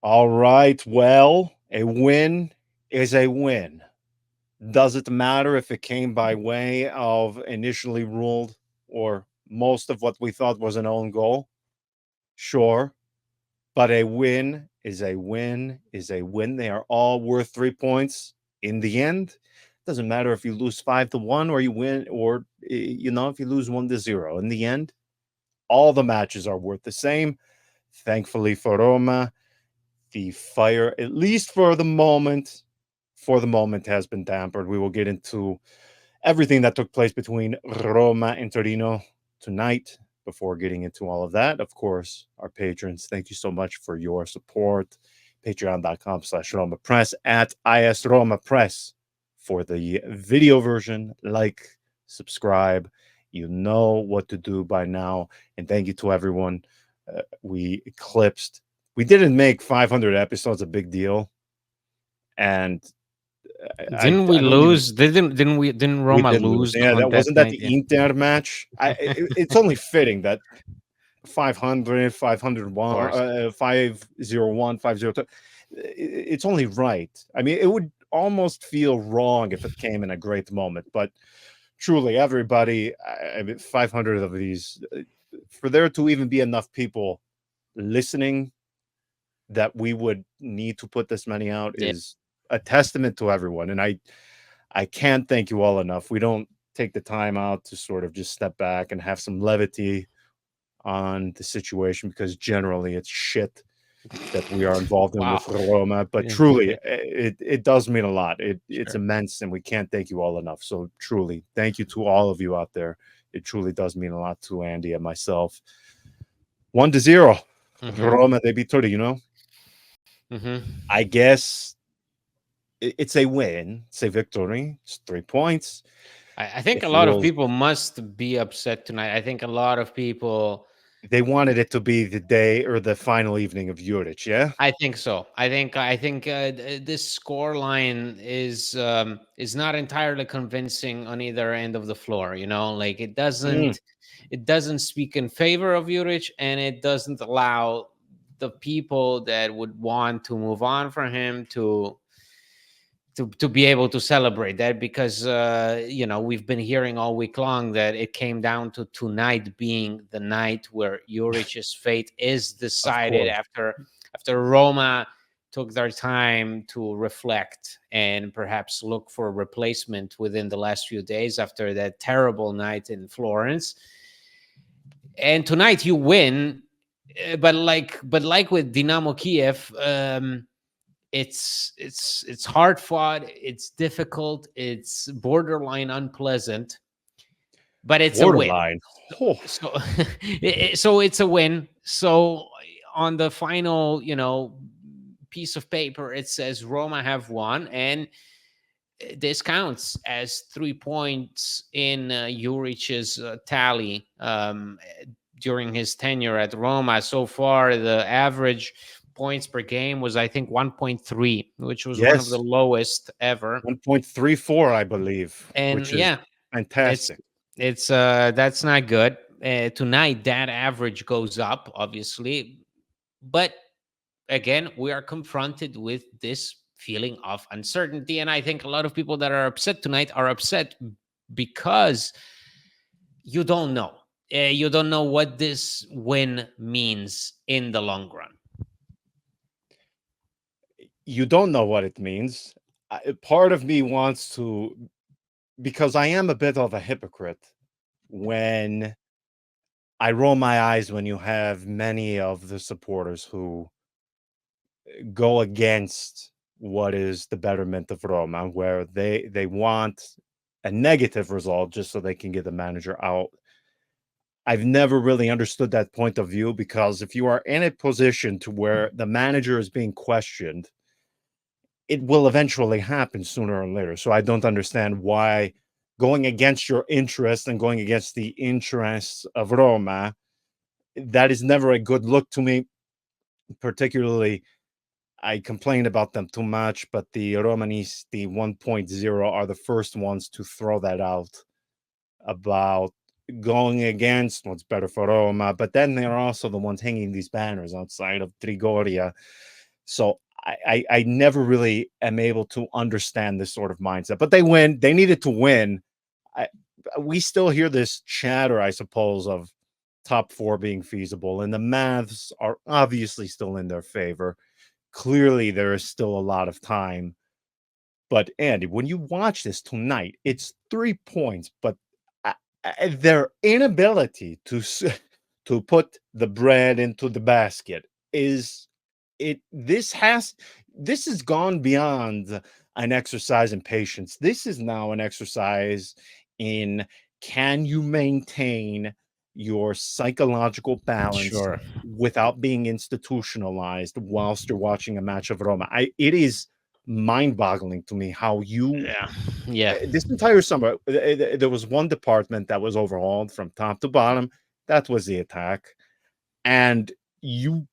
All right. Well, a win is a win. Does it matter if it came by way of initially ruled or most of what we thought was an own goal? Sure. But a win is a win is a win. They are all worth 3 points in the end. Doesn't matter if you lose 5-1 or you win, or if you lose 1-0. In the end, all the matches are worth the same. Thankfully for Roma, the fire, at least for the moment, has been dampered. We will get into everything that took place between Roma and Torino tonight. Before getting into all of that, of course, our patrons, thank you so much for your support. Patreon.com/RomaPress, at ISRomaPress for the video version. Like, subscribe. You know what to do by now. And thank you to everyone. We didn't make 500 episodes a big deal. And I Didn't we don't even lose? Didn't we Roma did lose. lose Yeah, on that that wasn't that night? the Yeah. Inter match. It's only fitting that 500, Of 501, course. 501, 502. It's only right. I mean, it would almost feel wrong if it came in a great moment, but truly, everybody, I mean, 500 of these, for there to even be enough people listening that we would need to put this many out Yeah. is a testament to everyone. And I can't thank you all enough. We don't take the time out to sort of just step back and have some levity on the situation, because generally it's shit that we are involved in Wow. with Roma. But Yeah. truly, Yeah. it does mean a lot. It's Sure. immense, and we can't thank you all enough. So truly, thank you to all of you out there. It truly does mean a lot to Andy and myself. 1-0. Mm-hmm. Roma, they beat Torino. Mm-hmm. I guess it's a win. It's a victory. It's 3 points. I think a If lot of we'll people must be upset tonight. I think a lot of people. They wanted it to be the day or the final evening of Urich, yeah? I think so. I think this score line is not entirely convincing on either end of the floor. Like Mm, it doesn't speak in favor of Urich, and it doesn't allow the people that would want to move on from him to be able to celebrate that, because we've been hearing all week long that it came down to tonight being the night where Urich's fate is of decided, course. after Roma took their time to reflect and perhaps look for a replacement within the last few days after that terrible night in Florence. And tonight you win, but like with Dynamo Kiev, it's hard fought, it's difficult, it's borderline unpleasant, but it's a win. Borderline. Oh, So so it's a win. So on the final, piece of paper, it says Roma have won, and this counts as 3 points in Juric's tally during his tenure at Roma. So far, the average points per game was, I think, 1.3, which was one of the yes. lowest ever. 1.34, I believe, And which is yeah, it's fantastic. that's not good. Tonight, that average goes up, obviously, but again, we are confronted with this feeling of uncertainty. And I think a lot of people that are upset tonight are upset because you don't know. You don't know what this win means in the long run. You don't know what it means. Part of me wants to, because I am a bit of a hypocrite when I roll my eyes when you have many of the supporters who go against what is the betterment of Roma, where they want a negative result just so they can get the manager out. I've never really understood that point of view, because if you are in a position to where the manager is being questioned, it will eventually happen sooner or later. So I don't understand why going against your interest and going against the interests of Roma, that is never a good look to me. Particularly, I complain about them too much, but the Romanisti 1.0 are the first ones to throw that out about going against what's better for Roma. But then they're also the ones hanging these banners outside of Trigoria. So I never really am able to understand this sort of mindset. But they win. They needed to win. I, we still hear this chatter, I suppose, of top four being feasible, and the maths are obviously still in their favor. Clearly, there is still a lot of time. But Andy, when you watch this tonight, it's 3 points, but their inability to to put the bread into the basket is it. This has gone beyond an exercise in patience. This is now an exercise in can you maintain your psychological balance Sure. without being institutionalized whilst you're watching a match of Roma. It is mind-boggling to me how you Yeah. Yeah. this entire summer there was one department that was overhauled from top to bottom. That was the attack. And you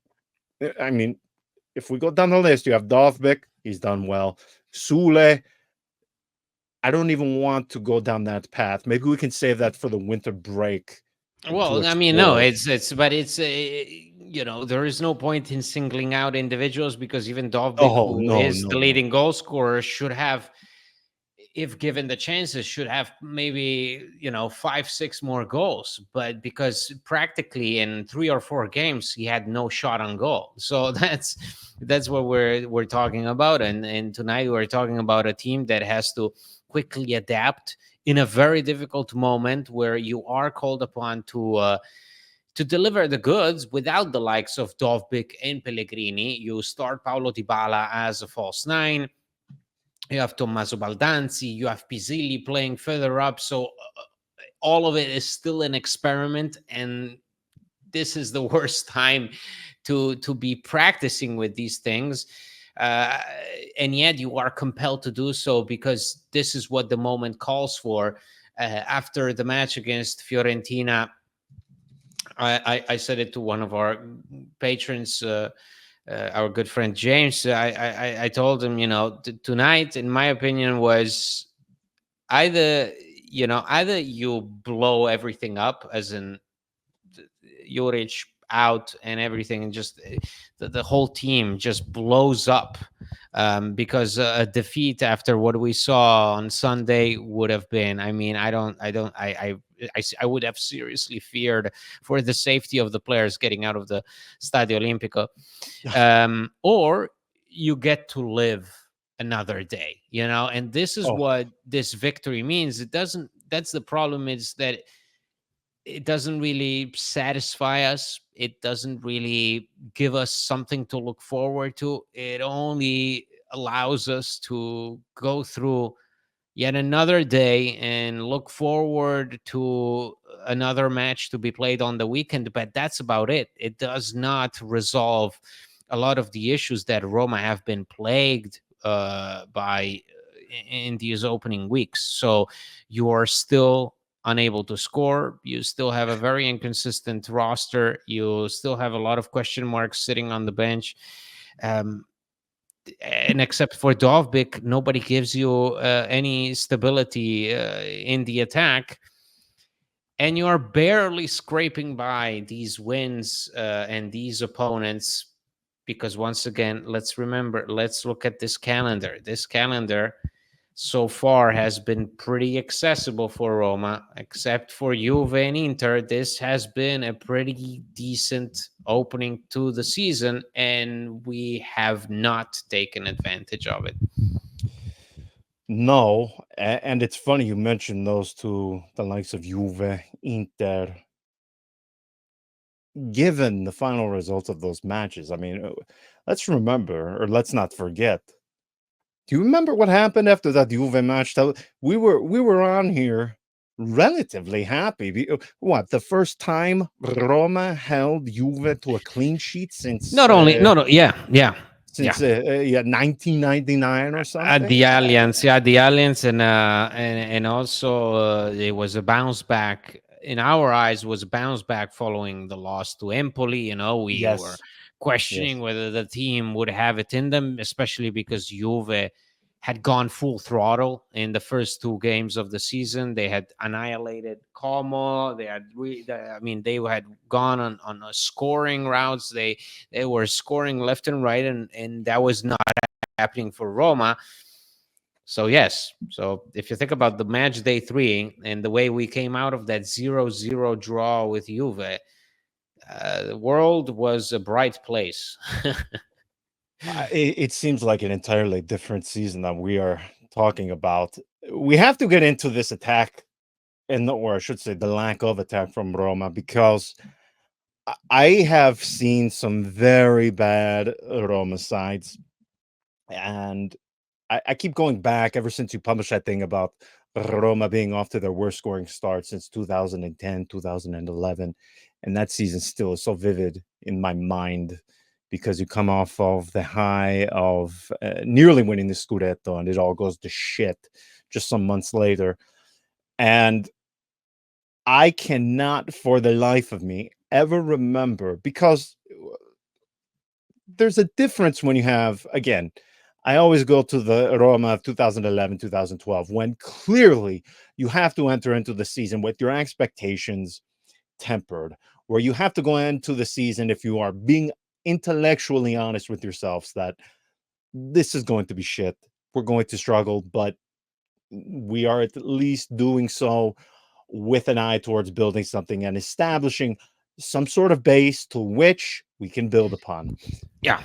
I mean, if we go down the list, you have Dovbik, he's done well. Sule, I don't even want to go down that path. Maybe we can save that for the winter break to Well, I mean, no, explore. but it's there is no point in singling out individuals because even Dovbik, Oh, who no, is no, the no. leading goal scorer, should have, if given the chances, should have maybe 5, 6 more goals. But because practically in 3 or 4 games he had no shot on goal, so that's what we're talking about. And tonight we're talking about a team that has to quickly adapt in a very difficult moment where you are called upon to deliver the goods without the likes of Dovbik and Pellegrini. You start Paulo Dybala as a false nine. You have Tommaso Baldanzi, you have Pisilli playing further up. So all of it is still an experiment, and this is the worst time to be practicing with these things. Uh, and yet you are compelled to do so because this is what the moment calls for. After the match against Fiorentina, I said it to one of our patrons, our good friend James. I told him, tonight, in my opinion, was either either you blow everything up, as in Urich out and everything, and just the whole team just blows up, because a defeat after what we saw on Sunday would have been. I mean, I would have seriously feared for the safety of the players getting out of the Stadio Olimpico, or you get to live another day, and this is Oh, what this victory means. It doesn't. That's the problem. Is that it doesn't really satisfy us. It doesn't really give us something to look forward to. It only allows us to go through yet another day and look forward to another match to be played on the weekend. But that's about it. It does not resolve a lot of the issues that Roma have been plagued by in these opening weeks. So you are still unable to score. You still have a very inconsistent roster. You still have a lot of question marks sitting on the bench. Um, and except for Dovbik, nobody gives you any stability in the attack. And you are barely scraping by these wins and these opponents. Because once again, let's look at this calendar. This calendar so far has been pretty accessible for Roma, except for Juve and Inter. This has been a pretty decent opening to the season, and we have not taken advantage of it. no. And it's funny you mentioned those two, the likes of Juve, Inter. Given the final results of those matches, I mean, let's remember, or let's not forget. Do you remember what happened after that Juve match? We were on here relatively happy. What, the first time Roma held Juve to a clean sheet since Not only, no, no, yeah, yeah, yeah. yeah 1999 or At something? the Alliance, yeah, the Alliance, and also it was a bounce back in our eyes. Was a bounce back following the loss to Empoli. We were Yes, questioning yes. whether the team would have it in them, especially because Juve had gone full throttle in the first two games of the season. They had annihilated Como. I mean, they had gone on a scoring routes. They were scoring left and right, and that was not happening for Roma. So yes, so if you think about the match day 3 and the way we came out of that 0-0 draw with Juve, the world was a bright place. It seems like an entirely different season that we are talking about. We have to get into this attack, or I should say, the lack of attack from Roma, because I have seen some very bad Roma sides, and I keep going back ever since you published that thing about Roma being off to their worst scoring start since 2010, 2011. And that season still is so vivid in my mind because you come off of the high of nearly winning the Scudetto, and it all goes to shit just some months later. And I cannot for the life of me ever remember, because there's a difference when you have, again, I always go to the Roma of 2011, 2012, when clearly you have to enter into the season with your expectations tempered, where you have to go into the season, if you are being intellectually honest with yourselves, that this is going to be shit. We're going to struggle, but we are at least doing so with an eye towards building something and establishing some sort of base to which we can build upon. Yeah.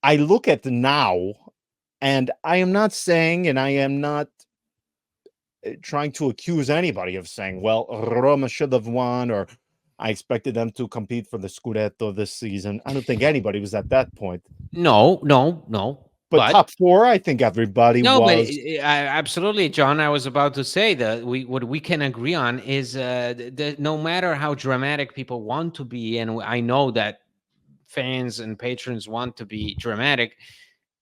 I look at the now, and I am not saying, and I am not trying to accuse anybody of saying, well, Roma should have won, or I expected them to compete for the Scudetto this season. I don't think anybody was at that point. No, no, no. But top four, I think everybody No, but was. absolutely, John. I was about to say that what we can agree on is no matter how dramatic people want to be, and I know that fans and patrons want to be dramatic,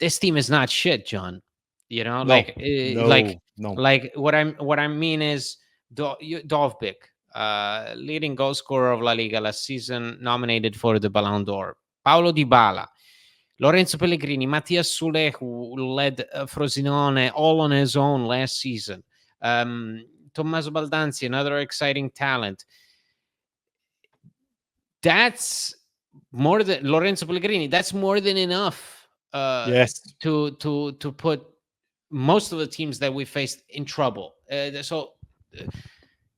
this team is not shit, John. You know, No, like no. what I mean is Dovbyk, leading goal scorer of La Liga last season, nominated for the Ballon d'Or. Paulo Dybala, Lorenzo Pellegrini, Mattias Sule, who led Frosinone all on his own last season. Tommaso Baldanzi, another exciting talent. That's more than Lorenzo Pellegrini. That's more than enough Yes. to put most of the teams that we faced in trouble.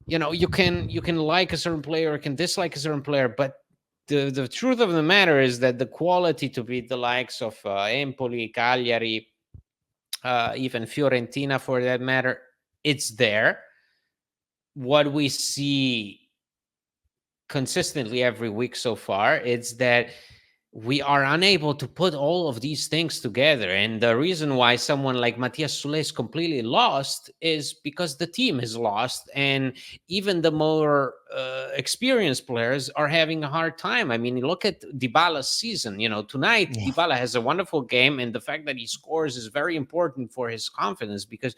You know, you can like a certain player, can dislike a certain player, but the truth of the matter is that the quality to beat the likes of Empoli, Cagliari, even Fiorentina for that matter, it's there. What we see consistently every week so far, it's that we are unable to put all of these things together. And the reason why someone like Mattias Sule is completely lost is because the team is lost. And even the more experienced players are having a hard time. I mean, look at Dybala's season. You know, tonight, Dybala has a wonderful game. And the fact that he scores is very important for his confidence, because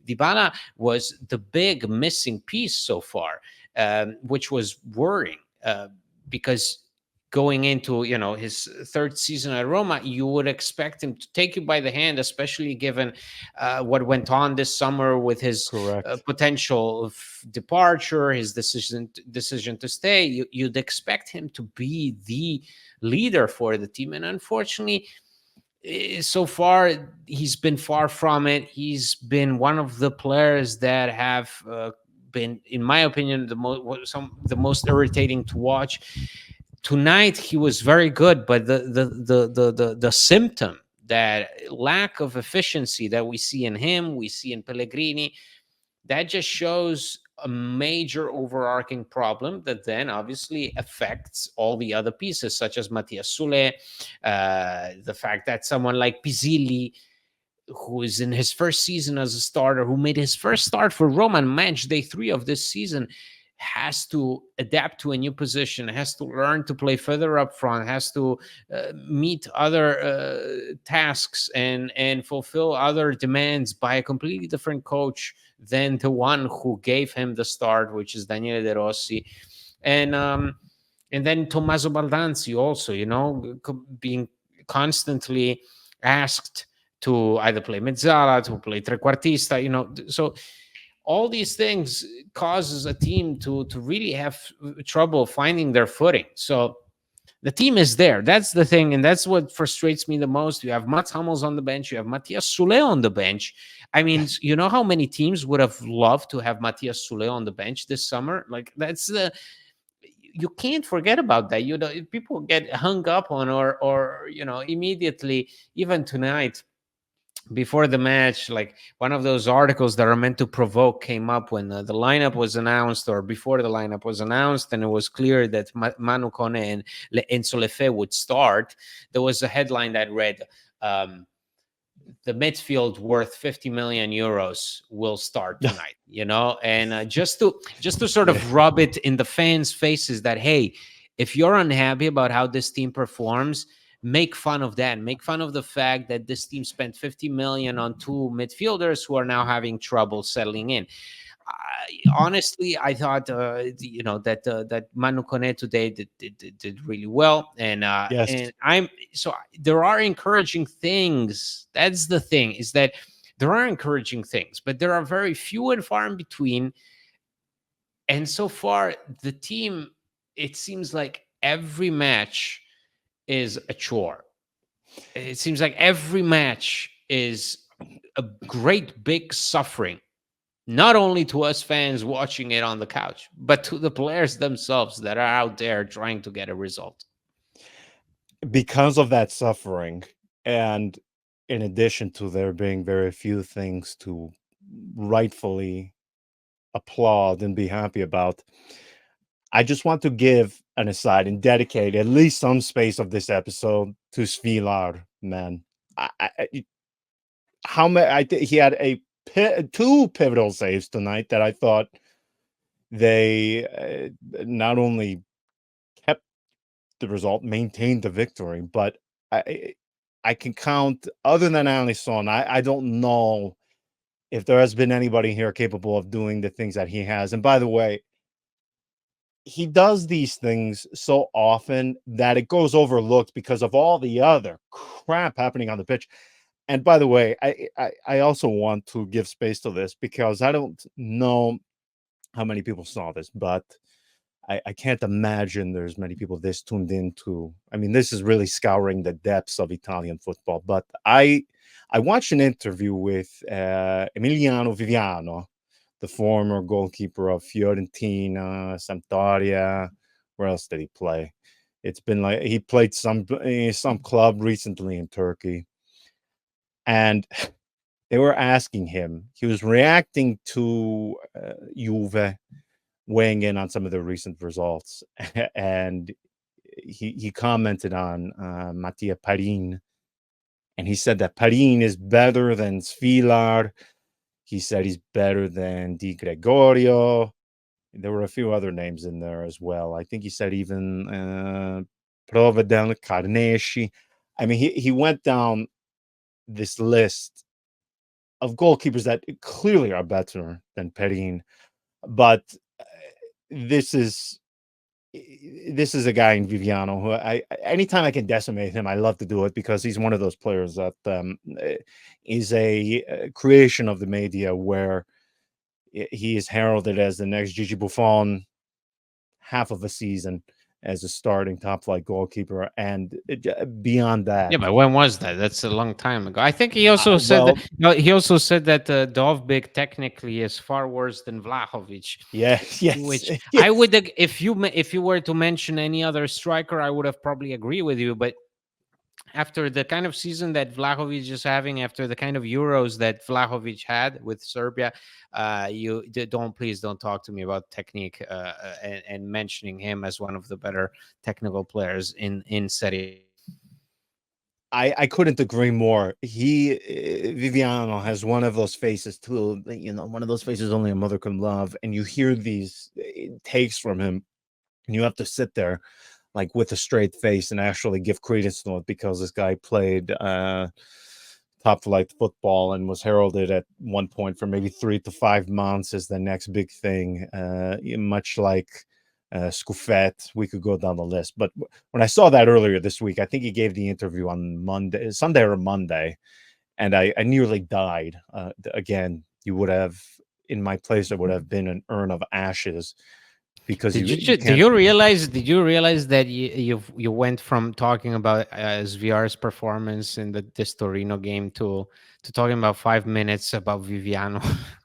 Dybala was the big missing piece so far, which was worrying because going into, you know, his third season at Roma, you would expect him to take you by the hand, especially given what went on this summer with his potential of departure, his decision to stay. You'd expect him to be the leader for the team, and unfortunately, so far he's been far from it. He's been one of the players that have been, in my opinion, the most irritating to watch. Tonight he was very good, but the symptom, that lack of efficiency that we see in him, we see in Pellegrini, that just shows a major overarching problem that then obviously affects all the other pieces, such as Mattias Sule, the fact that someone like Pisilli, who is in his first season as a starter, who made his first start for Roma on match day 3 of this season, has to adapt to a new position, has to learn to play further up front, has to meet other tasks and fulfill other demands by a completely different coach than the one who gave him the start, which is Daniele De Rossi. And then Tommaso Baldanzi also, you know, being constantly asked to either play mezzala, to play trequartista, so all these things causes a team to really have trouble finding their footing. So the team is there. That's the thing, and that's what frustrates me the most. You have Mats Hummels on the bench. You have Matthias Sule on the bench. I mean, you know how many teams would have loved to have Matthias Sule on the bench this summer? Like, that's the you can't forget about that. People get hung up on, or immediately, even tonight before the match, like one of those articles that are meant to provoke came up when the lineup was announced, or before the lineup was announced, and it was clear that Manu Kone and Enzo Lefe would start. There was a headline that read, the midfield worth 50 million euros will start tonight, and just to sort of rub it in the fans' faces that, hey, if you're unhappy about how this team performs, make fun of that. Make fun of the fact that this team spent 50 million on two midfielders who are now having trouble settling in. Honestly, I thought that Manu Kone today did really well, and Yes. there are encouraging things. That's the thing, is that there are encouraging things, but there are very few and far in between. And so far, the team, it seems like every match is a chore. It seems like every match is a great big suffering, not only to us fans watching it on the couch, but to the players themselves that are out there trying to get a result. Because of that suffering, and in addition to there being very few things to rightfully applaud and be happy about, I just want to give an aside and dedicate at least some space of this episode to Svilar, man. How many? He had two pivotal saves tonight that I thought they not only kept the result, maintained the victory, but I can count, other than Alisson, I don't know if there has been anybody here capable of doing the things that he has. And by the way, he does these things so often that it goes overlooked because of all the other crap happening on the pitch. And by the way, I also want to give space to this because I don't know how many people saw this, but I can't imagine there's many people this tuned into. I mean, this is really scouring the depths of Italian football. But I watched an interview with Emiliano Viviano, the former goalkeeper of Fiorentina, Sampdoria. Where else did he play? It's been like he played some club recently in Turkey, and they were asking him. He was reacting to Juve weighing in on some of the recent results, and he commented on Mattia Parin, and he said that Parin is better than Svilar. He said he's better than Di Gregorio. There were a few other names in there as well. I think he said even Provedel, Carnesci. I mean, he went down this list of goalkeepers that clearly are better than Perin, but this is a guy in Viviano who anytime I can decimate him, I love to do it because he's one of those players that is a creation of the media where he is heralded as the next Gigi Buffon, half of a season as a starting top flight goalkeeper, and beyond that. Yeah, but when was that? That's a long time ago. I think he also said well, that. No, he also said that Dovbyk technically is far worse than Vlahovic. yes, Which yes. I would, if you were to mention any other striker, I would have probably agree with you. But after the kind of season that Vlahovic is having, after the kind of Euros that Vlahovic had with Serbia, please don't talk to me about technique and mentioning him as one of the better technical players in Serie. I couldn't agree more. He Viviano has one of those faces too, one of those faces only a mother can love, and you hear these takes from him, and you have to sit there like with a straight face and actually give credence to it because this guy played top flight football and was heralded at one point for maybe 3 to 5 months as the next big thing, much like Scuffet. We could go down the list. But when I saw that earlier this week, I think he gave the interview on Sunday or Monday, and I nearly died. Again, you would have in my place there would have been an urn of ashes because you Do can't. you realize? Did you realize that you went from talking about SVR's performance in this Torino game to talking about 5 minutes about Viviano,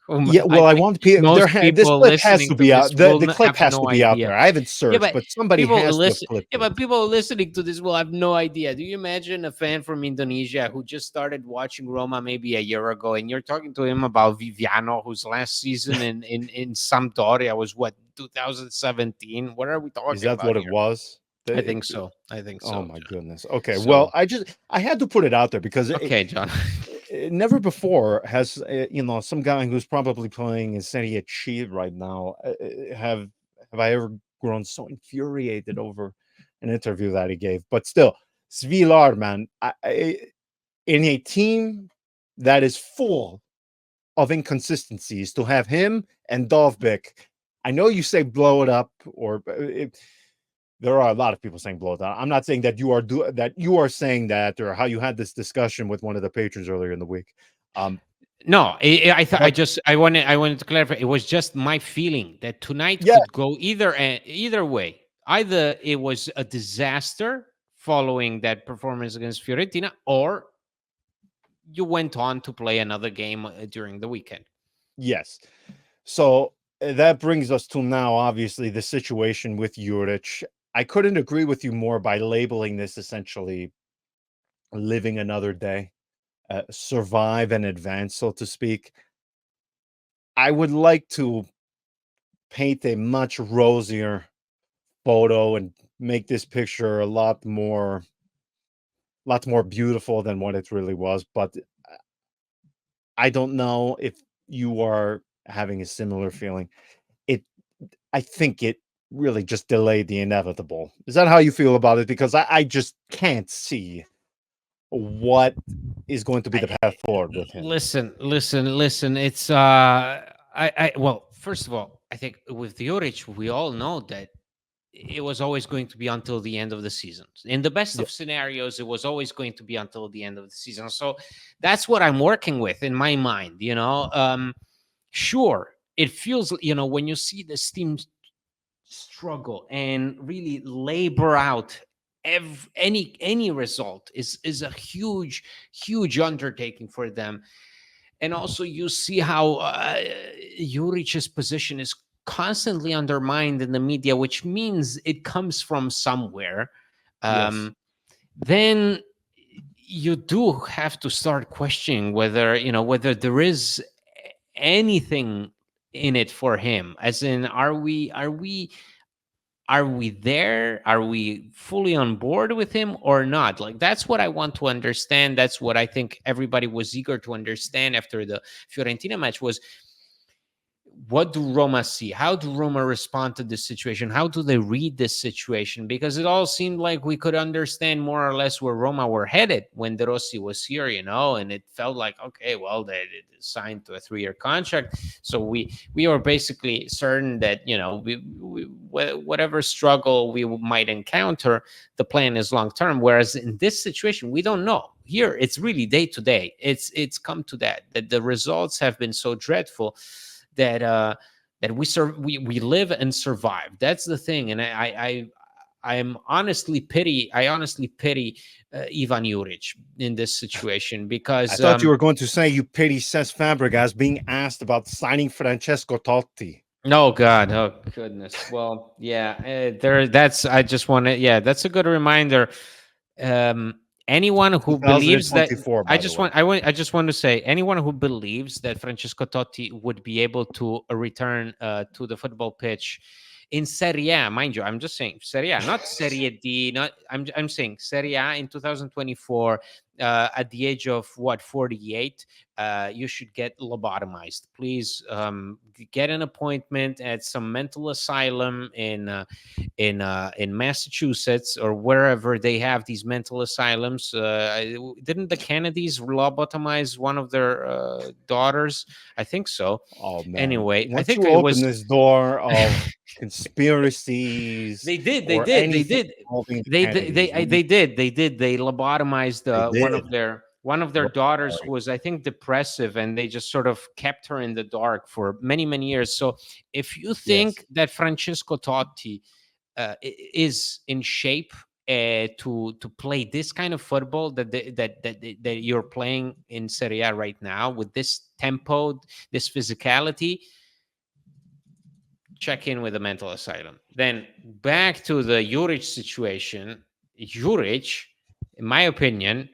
whom Yeah, I well, I think want pe there most ha this people clip has listening to to be this out. will The clip have has to no be out idea. there. I haven't Yeah, searched, but but somebody people has to have listen. clipped Yeah, it. but people listening to this will have no idea. Do you imagine a fan from Indonesia who just started watching Roma maybe a year ago, and you're talking to him about Viviano, whose last season in Sampdoria was what 2017? What are we Is talking that about what it here? was? I The think so. I think Oh so, my John. goodness. Okay, well, So I had to put it out there because okay, John. never before has some guy who's probably playing in Serie C right now have I ever grown so infuriated over an interview that he gave. But still, Svilar, man, in a team that is full of inconsistencies, to have him and Dovbik, I know you say blow it up, or there are a lot of people saying blow it up. I'm not saying that you are saying that, or how you had this discussion with one of the patrons earlier in the week. Um, No, but I wanted to clarify. It was just my feeling that tonight yeah, could go either way. Either it was a disaster following that performance against Fiorentina, or you went on to play another game during the weekend. yes. So that brings us to now, obviously, the situation with Urich. I couldn't agree with you more by labeling this essentially living another day, survive and advance, so to speak. I would like to paint a much rosier photo and make this picture a lot more beautiful than what it really was. But I don't know if you are having a similar feeling. It I think it really just delayed the inevitable. Is that how you feel about it? Because I just can't see what is going to be the path forward with him. Listen. It's well, first of all, I think with the Urich, we all know that it was always going to be until the end of the season. In the best Yeah. of scenarios, it was always going to be until the end of the season. So that's what I'm working with in my mind. Sure, it feels when you see this team struggle and really labor out any result is a huge undertaking for them. And also you see how Juric's position is constantly undermined in the media, which means it comes from somewhere. Yes. um, then you do have to start questioning whether there is anything in it for him, as in are we there? Are we fully on board with him or not? Like, that's what I want to understand. That's what I think everybody was eager to understand after the Fiorentina match was, what do Roma see? How do Roma respond to this situation? How do they read this situation? Because it all seemed like we could understand more or less where Roma were headed when De Rossi was here, and it felt like, okay, well, they signed to a 3-year contract, so we were basically certain that whatever struggle we might encounter, the plan is long term. Whereas in this situation, we don't know. Here, it's really day to day. It's come to that the results have been so dreadful that we live and survive. That's the thing. And I honestly pity Ivan Juric in this situation, I because thought you were going to say you pity Cesc Fabregas being asked about signing Francesco Totti. oh God, oh goodness. Well, yeah, there. That's. I just want to. Yeah, that's a good reminder. Um, anyone who believes that, 2024, I by the just way. want. I just want to say, anyone who believes that Francesco Totti would be able to return to the football pitch in Serie A, mind you, I'm just saying Serie A, not Serie D. Not. I'm saying Serie A in 2024. At the age of what, 48, you should get lobotomized. Please get an appointment at some mental asylum in Massachusetts or wherever they have these mental asylums. Didn't the Kennedys lobotomize one of their daughters? I think so. Oh man, Anyway, I once think you it open was. this door of conspiracies They did. They or did. They anything did. involving the They Kennedys, did. They did. They did. They lobotomized they one of did. their one of their daughters who was, I think, depressive, and they just sort of kept her in the dark for many, many years. So if you Yes. think that Francesco Totti is in shape to play this kind of football that you're playing in Serie A right now, with this tempo, this physicality, check in with the mental asylum. Then back to the Juric situation. Juric, in my opinion,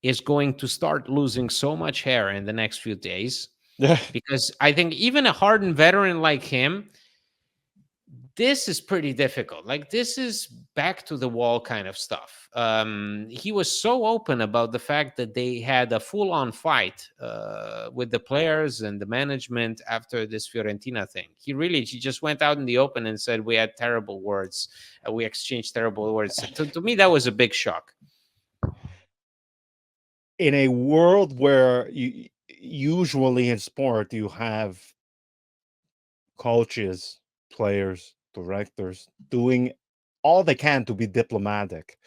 is going to start losing so much hair in the next few days, Yeah. because I think even a hardened veteran like him, this is pretty difficult. Like, this is back to the wall kind of stuff. He was so open about the fact that they had a full-on fight with the players and the management after this Fiorentina thing. He just went out in the open and said we had terrible words, we exchanged terrible words. To me, that was a big shock. In a world where you usually in sport you have coaches, players, directors doing all they can to be diplomatic.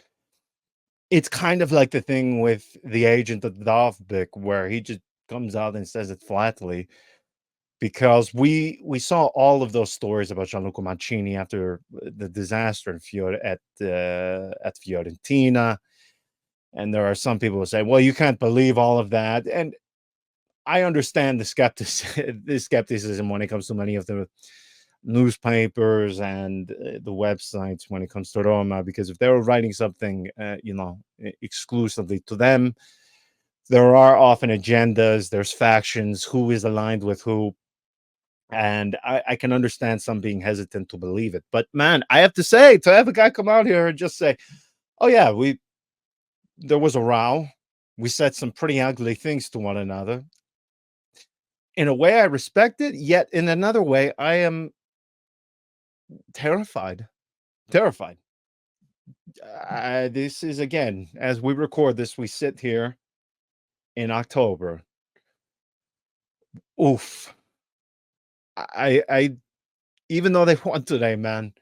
It's kind of like the thing with the agent of Dovbik, where he just comes out and says it flatly. Because we saw all of those stories about Gianluca Mancini after the disaster at Fiorentina, and there are some people who say, "Well, you can't believe all of that," and I understand the skepticism when it comes to many of the newspapers and the websites when it comes to Roma, because if they were writing something, exclusively to them, there are often agendas, there's factions, who is aligned with who, and I can understand some being hesitant to believe it. But man, I have to say, to have a guy come out here and just say, "Oh yeah, there was a row, we said some pretty ugly things to one another." In a way, I respect it. Yet in another way, I am terrified. Terrified. This is, again, as we record this, we sit here in October. Oof. I even though they won today, man,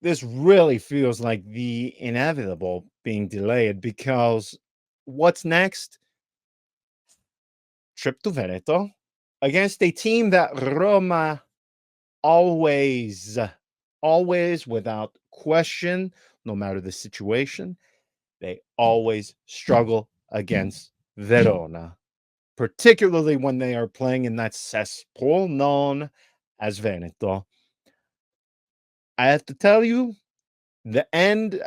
this really feels like the inevitable being delayed, because what's next? Trip to Veneto against a team that Roma always, always, without question, no matter the situation, they always struggle against Verona, particularly when they are playing in that cesspool known as Veneto. I have to tell you, the end,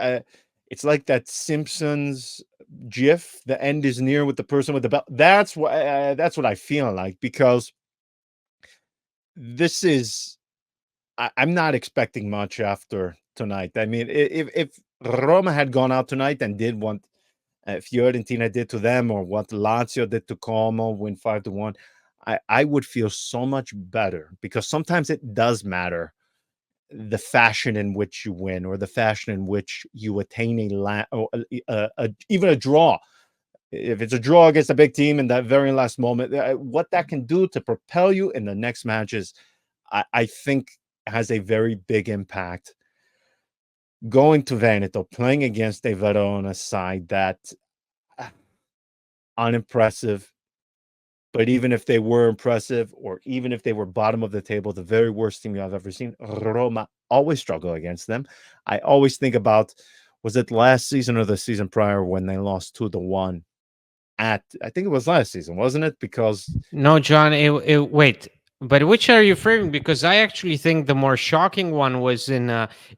it's like that Simpsons GIF. The end is near with the person with the belt. That's what I feel like, because this is. I'm not expecting much after tonight. I mean, if Roma had gone out tonight and did what Fiorentina did to them, or what Lazio did to Como, win 5-1, I would feel so much better, because sometimes it does matter the fashion in which you win, or the fashion in which you attain or even a draw. If it's a draw against a big team in that very last moment, what that can do to propel you in the next matches, I think has a very big impact. Going to Veneto, playing against a Verona side that uh, unimpressive, but even if they were impressive, or even if they were bottom of the table, the very worst team I've ever seen, Roma always struggle against them. I always think about, was it last season or the season prior when they lost 2-1 at, I think it was last season, wasn't it? Because No, John, wait. But which are you referring? Because I actually think the more shocking one was in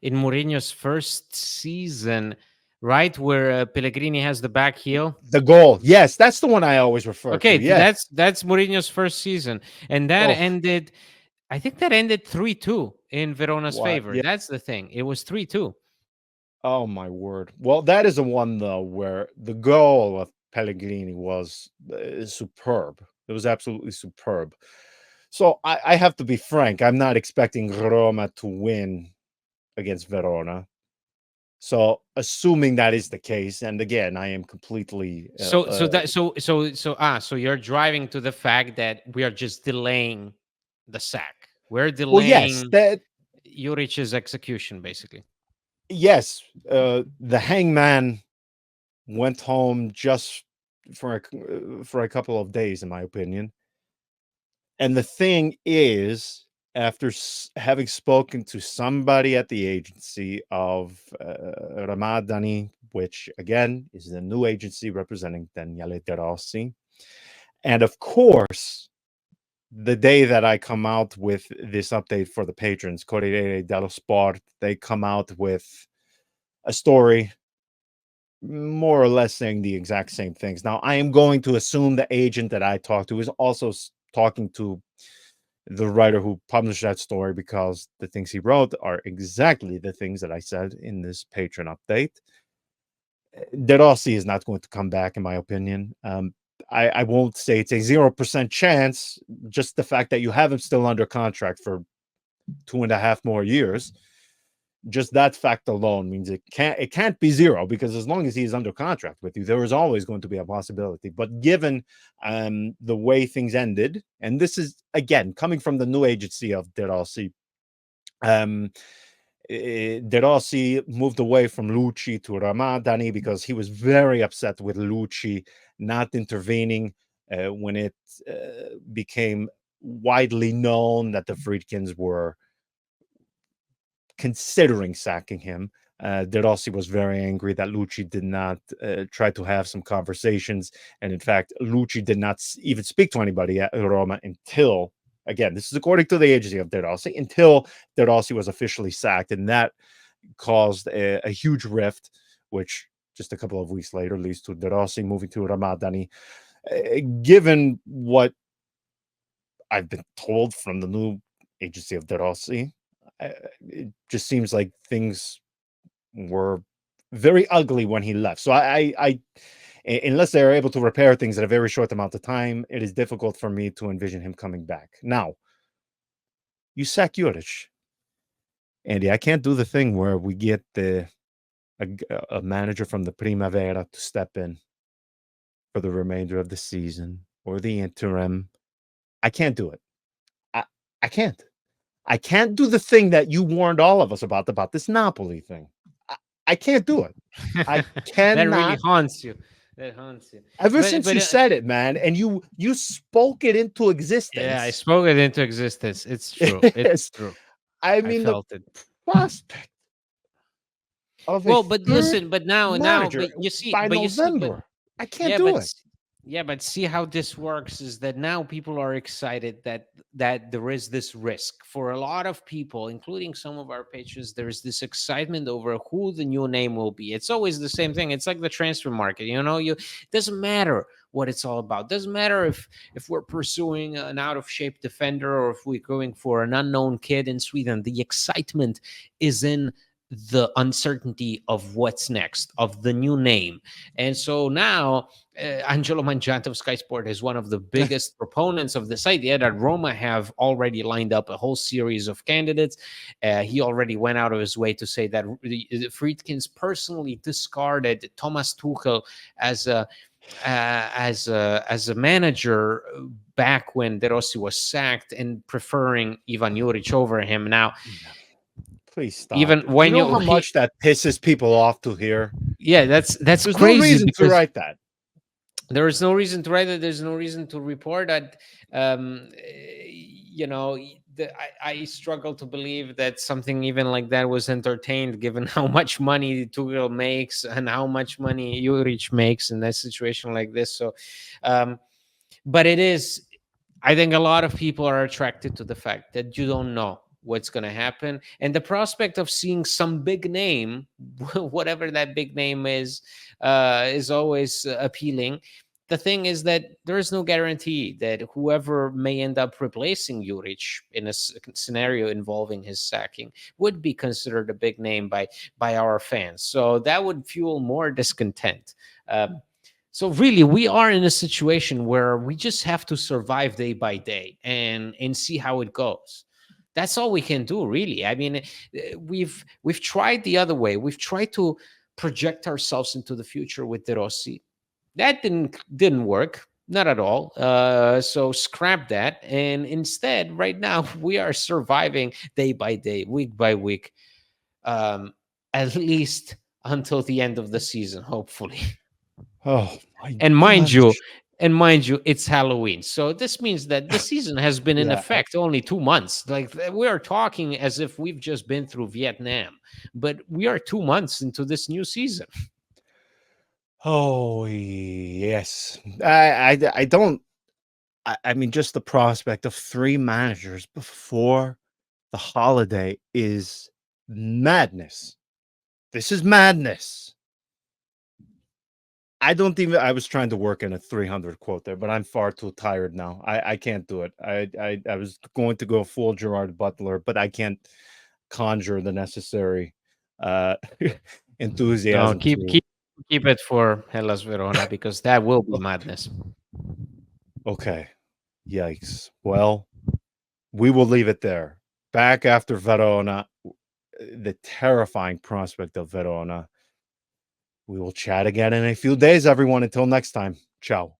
Mourinho's first season, right, where Pellegrini has the back heel. the goal, yes, that's the one I always refer to. Okay, Yes. that's Mourinho's first season, and that Oh, ended. I think that ended 3-2 in Verona's what? favor. Yeah. That's the thing. It was 3-2. Oh my word. Well, that is the one though where the goal of Pellegrini was superb. It was absolutely superb. So I have to be frank. I'm not expecting Roma to win against Verona. So assuming that is the case, and again, I am completely. So you're driving to the fact that we are just delaying the sack. We're Well, yes, delaying that Juric's execution, basically. yes, the hangman went home just for a couple of days, in my opinion. And the thing is, after having spoken to somebody at the agency of Ramadani, which again is the new agency representing Daniele De Rossi, and of course, the day that I come out with this update for the patrons, Corriere dello Sport, they come out with a story more or less saying the exact same things. Now, I am going to assume the agent that I talked to is also talking to the writer who published that story, because the things he wrote are exactly the things that I said in this patron update. De Rossi is not going to come back, in my opinion. I won't say it's a 0% chance. Just the fact that you have him still under contract for 2.5 more years, just that fact alone means it can't be zero, because as long as he is under contract with you, there is always going to be a possibility. But given the way things ended, and this is again coming from the new agency of De Rossi, De Rossi moved away from Lucci to Ramadani because he was very upset with Lucci not intervening when it became widely known that the Friedkins were considering sacking him. De Rossi was very angry that Lucci did not try to have some conversations. And in fact, Lucci did not even speak to anybody at Roma until, again, this is according to the agency of De Rossi, until De Rossi was officially sacked. And that caused a huge rift, which just a couple of weeks later leads to De Rossi moving to Ramadani. Given what I've been told from the new agency of De Rossi, it just seems like things were very ugly when he left. So unless they're able to repair things in a very short amount of time, it is difficult for me to envision him coming back. Now, you sack Urich, Andy. I can't do the thing where we get a manager from the Primavera to step in for the remainder of the season or the interim. I can't do it. I can't. I can't do the thing that you warned all of us about this Napoli thing. I can't do it. I That really cannot. haunts you. That haunts you. Ever But since you said it, man, and you spoke it into yeah, I existence. spoke it into existence. It's true. It's Yes, true. I I mean the felt it. prospect of a Well, but third listen, but now, manager but you see, by but November. I can't yeah, do it. yeah, but see how this works is that now people are excited that there is this risk for a lot of people, including some of our patrons. There is this excitement over who the new name will be. It's always the same thing. It's like the transfer market. It doesn't matter what it's all about. Doesn't matter if we're pursuing an out of shape defender or if we're going for an unknown kid in Sweden. The excitement is in the uncertainty of what's next, of the new name. And so now Angelo Mangiante of Sky Sport is one of the biggest proponents of this idea that Roma have already lined up a whole series of candidates. He already went out of his way to say that the Friedkins personally discarded Thomas Tuchel as a manager back when De Rossi was sacked, and preferring Ivan Juric over him. Now, Please stop. even Do you when know how much that pisses people off to hear? yeah, that's There's no crazy reason to because write that. there is no reason to write it. There's no reason to report that. Um, you know, I struggle to believe that something even like that was entertained, given how much money Tuchel makes and how much money Juric makes in that situation like this. So, but it is. I think a lot of people are attracted to the fact that you don't know what's going to happen, and the prospect of seeing some big name, whatever that big name is always appealing. The thing is that there is no guarantee that whoever may end up replacing Juric in a scenario involving his sacking would be considered a big name by our fans. So that would fuel more discontent. So really, we are in a situation where we just have to survive day by day and see how it goes. That's all we can do, really. I mean, we've tried the other way. We've tried to project ourselves into the future with De Rossi. That didn't work, not at all. So scrap that, and instead, right now, we are surviving day by day, week by week, um, at least until the end of the season, hopefully. Oh my And mind you, gosh. it's Halloween. So this means that the season has been in Yeah. effect only 2 months. Like we are talking as if we've just been through Vietnam, but we are 2 months into this new season. Oh yes. I don't. I mean, just the prospect of 3 managers before the holiday is madness. This is madness. I was trying to work in a 300 quote there, but I'm far too tired now. I can't do it. I was going to go full Gerard Butler, but I can't conjure the necessary uh No, enthusiasm to. keep it for Hellas Verona because that will be madness. Okay. Yikes. Well, we will leave it there. Back after Verona, the terrifying prospect of Verona. We will chat again in a few days, everyone. Until next time. Ciao.